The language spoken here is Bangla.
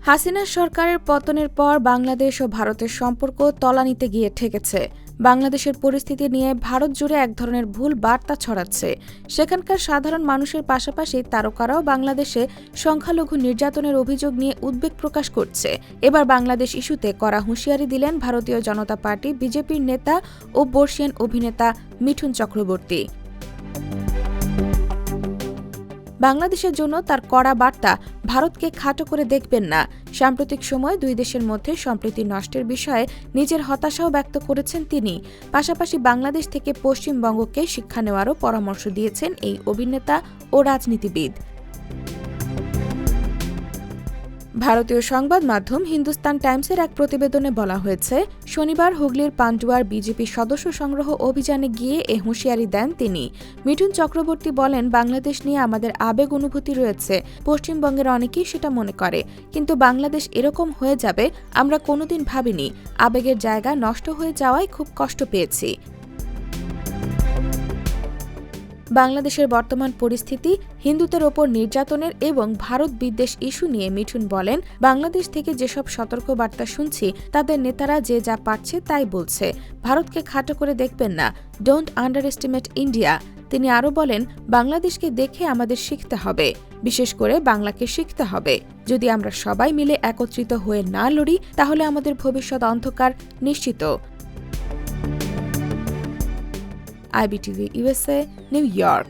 হাসিনা সরকারের পতনের পর বাংলাদেশ ও ভারতের সম্পর্ক তলানিতে গিয়ে ঠেকেছে। বাংলাদেশের পরিস্থিতি নিয়ে ভারত জুড়ে এক ধরনের ভুল বার্তা ছড়াচ্ছে। সেখানকার সাধারণ মানুষের পাশাপাশি তারকারাও বাংলাদেশে সংখ্যালঘু নির্যাতনের অভিযোগ নিয়ে উদ্বেগ প্রকাশ করছে। এবার বাংলাদেশ ইস্যুতে কড়া হুঁশিয়ারি দিলেন ভারতীয় জনতা পার্টি বিজেপির নেতা ও বর্ষিয়ান অভিনেতা মিঠুন চক্রবর্তী। বাংলাদেশের জন্য তার কড়া বার্তা, ভারতকে খাটো করে দেখবেন না। সাম্প্রতিক সময়ে দুই দেশের মধ্যে সম্প্রীতি নষ্টের বিষয়ে নিজের হতাশাও ব্যক্ত করেছেন তিনি। পাশাপাশি বাংলাদেশ থেকে পশ্চিমবঙ্গকে শিক্ষা নেওয়ারও পরামর্শ দিয়েছেন এই অভিনেতা ও রাজনীতিবিদ। ভারতীয় সংবাদ মাধ্যম হিন্দুস্তান টাইমসের এক প্রতিবেদনে বলা হয়েছে, শনিবার হুগলির পান্ডুয়ার বিজেপি সদস্য সংগ্রহ অভিযানে গিয়ে এ হুঁশিয়ারি দেন তিনি। মিঠুন চক্রবর্তী বলেন, বাংলাদেশ নিয়ে আমাদের আবেগ অনুভূতি রয়েছে। পশ্চিমবঙ্গের অনেকেই সেটা মনে করে, কিন্তু বাংলাদেশ এরকম হয়ে যাবে আমরা কোনোদিন ভাবিনি। আবেগের জায়গা নষ্ট হয়ে যাওয়ায় খুব কষ্ট পেয়েছি। বাংলাদেশের বর্তমান পরিস্থিতি, হিন্দুদের ওপর নির্যাতনের এবং ভারত বিদ্বেষ ইস্যু নিয়ে মিঠুন বলেন, বাংলাদেশ থেকে যেসব সতর্কবার্তা শুনছি তাদের নেতারা যে যা পারছে তাই বলছে। ভারতকে খাটো করে দেখবেন না, ডোন্ট আন্ডার এস্টিমেট ইন্ডিয়া। তিনি আরও বলেন, বাংলাদেশকে দেখে আমাদের শিখতে হবে, বিশেষ করে বাংলাকে শিখতে হবে। যদি আমরা সবাই মিলে একত্রিত হয়ে না লড়ি তাহলে আমাদের ভবিষ্যৎ অন্ধকার নিশ্চিত। IBTV USA, New York।